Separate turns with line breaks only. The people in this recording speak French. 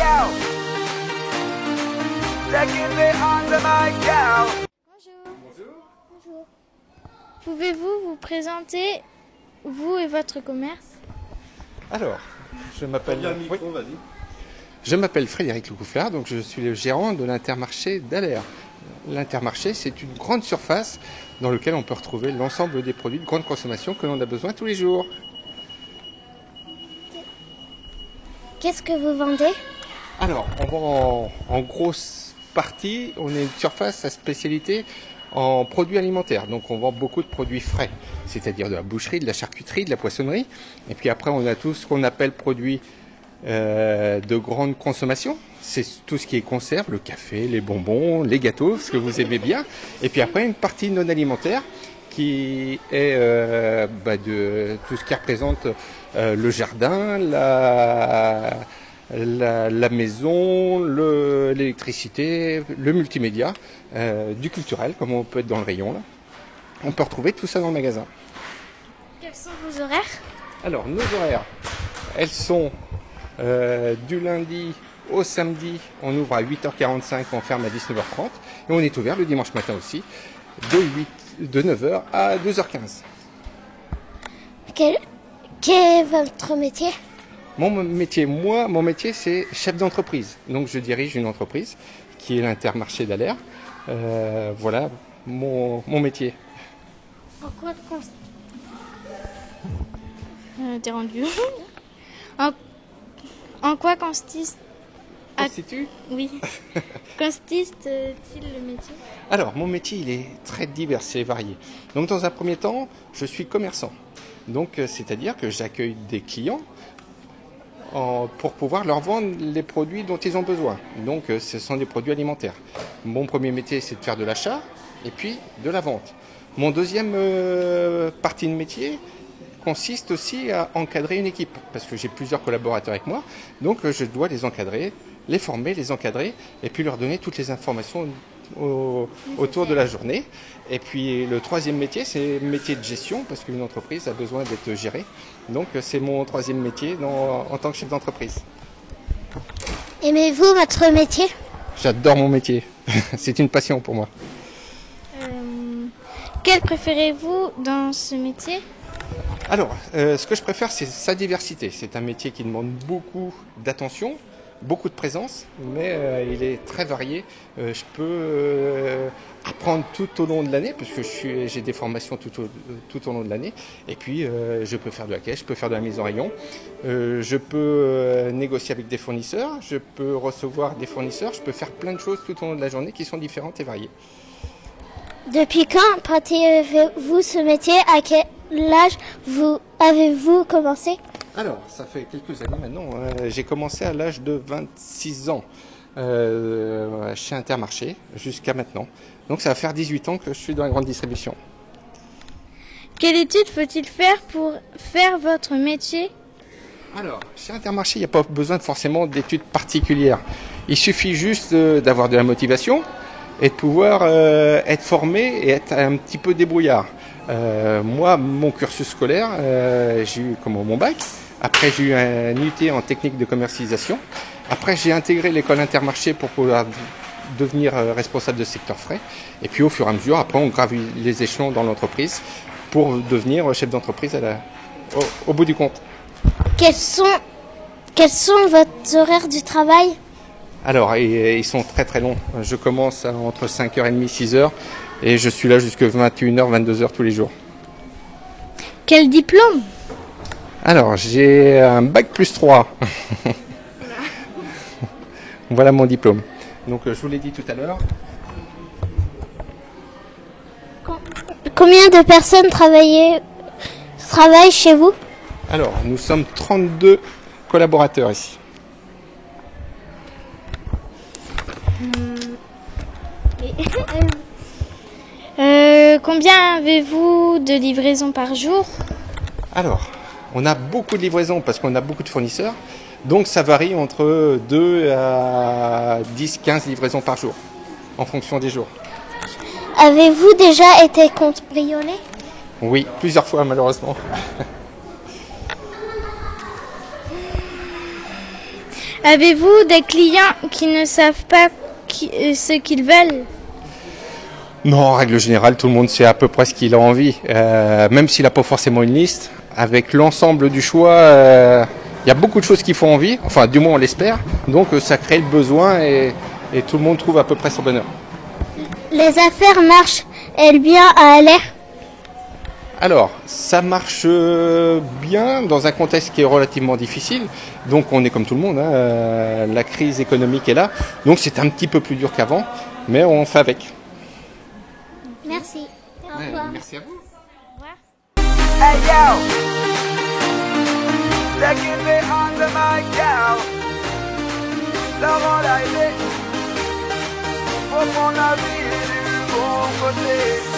gal. Taking me under my gal.
Bonjour. Pouvez-vous vous présenter, vous et votre commerce?
Alors, je m'appelle
Oui. Vas-y.
Je m'appelle Frédéric Lecoufflard, donc je suis le gérant de l'Intermarché d'Aller. L'Intermarché, c'est une grande surface dans laquelle on peut retrouver l'ensemble des produits de grande consommation que l'on a besoin tous les jours.
Qu'est-ce que vous vendez?
Alors, on vend en grosse partie, on est une surface à spécialité en produits alimentaires. Donc on vend beaucoup de produits frais, c'est-à-dire de la boucherie, de la charcuterie, de la poissonnerie. Et puis après, on a tout ce qu'on appelle produits de grande consommation. C'est tout ce qui est conserve, le café, les bonbons, les gâteaux, ce que vous aimez bien. Et puis après, une partie non alimentaire qui est de tout ce qui représente le jardin, la maison, l'électricité, le multimédia, du culturel, comme on peut être dans le rayon là. On peut retrouver tout ça dans le magasin.
Quels sont vos horaires?
Alors, nos horaires, elles sont du lundi au samedi, on ouvre à 8h45, on ferme à 19h30. Et on est ouvert le dimanche matin aussi, de 9h à 2h15.
Quel est votre métier?
Mon métier, c'est chef d'entreprise. Donc, je dirige une entreprise qui est l'Intermarché d'Aller. Voilà mon métier.
En quoi t'es rendu? En quoi consiste Oui. Consiste-t-il le métier?
Alors, mon métier, il est très divers et varié. Donc, dans un premier temps, je suis commerçant. Donc, c'est-à-dire que j'accueille des clients pour pouvoir leur vendre les produits dont ils ont besoin. Donc, ce sont des produits alimentaires. Mon premier métier, c'est de faire de l'achat et puis de la vente. Mon deuxième partie de métier consiste aussi à encadrer une équipe, parce que j'ai plusieurs collaborateurs avec moi. Donc, je dois les encadrer, les former, les encadrer, et puis leur donner toutes les informations autour de la journée. Et puis le troisième métier, c'est le métier de gestion, parce qu'une entreprise a besoin d'être gérée. Donc c'est mon troisième métier en tant que chef d'entreprise.
Aimez-vous votre métier?
J'adore mon métier. C'est une passion pour moi.
Quel préférez-vous dans ce métier?
Alors, ce que je préfère, c'est sa diversité. C'est un métier qui demande beaucoup d'attention, beaucoup de présence, mais il est très varié. Je peux apprendre tout au long de l'année, parce que j'ai des formations tout au long de l'année. Et puis, je peux faire de la caisse, je peux faire de la mise en rayon, je peux négocier avec des fournisseurs, je peux recevoir des fournisseurs, je peux faire plein de choses tout au long de la journée qui sont différentes et variées.
Depuis quand pratiquez-vous ce métier? À quel âge avez-vous commencé?
Alors, ça fait quelques années maintenant. J'ai commencé à l'âge de 26 ans chez Intermarché jusqu'à maintenant. Donc ça va faire 18 ans que je suis dans la grande distribution.
Quelle étude faut-il faire pour faire votre métier?
Alors, chez Intermarché, il n'y a pas besoin forcément d'études particulières. Il suffit juste d'avoir de la motivation et de pouvoir être formé et être un petit peu débrouillard. Moi, mon cursus scolaire, j'ai eu mon bac. Après, j'ai eu un UT en technique de commercialisation. Après, j'ai intégré l'école Intermarché pour pouvoir devenir responsable de secteur frais. Et puis, au fur et à mesure, après, on gravit les échelons dans l'entreprise pour devenir chef d'entreprise au bout du compte.
Quels sont vos horaires du travail?
Alors, ils sont très très longs. Je commence entre 5h30 et 6h et je suis là jusqu'à 21h, 22h tous les jours.
Quel diplôme?
Alors, j'ai un bac plus 3. Voilà mon diplôme. Donc, je vous l'ai dit tout à l'heure.
Combien de personnes travaillent chez vous?
Alors, nous sommes 32 collaborateurs ici.
Combien avez-vous de livraisons par jour?
Alors, on a beaucoup de livraisons parce qu'on a beaucoup de fournisseurs. Donc, ça varie entre 2 à 10, 15 livraisons par jour, en fonction des jours.
Avez-vous déjà été cambriolé?
Oui, plusieurs fois malheureusement.
Avez-vous des clients qui ne savent pas ce qu'ils veulent?
Non, en règle générale, tout le monde sait à peu près ce qu'il a envie. Même s'il n'a pas forcément une liste, avec l'ensemble du choix, il y a beaucoup de choses qui font envie. Enfin, du moins, on l'espère. Donc, ça crée le besoin et tout le monde trouve à peu près son bonheur.
Les affaires marchent-elles bien à Aller?
Alors, ça marche bien dans un contexte qui est relativement difficile. Donc, on est comme tout le monde, hein, la crise économique est là. Donc, c'est un petit peu plus dur qu'avant, mais on fait avec.
Merci. Au revoir.
Merci à vous.
Hey yo, taking me under my cow. Laurent Laillé, faut qu'on la vie du bon côté.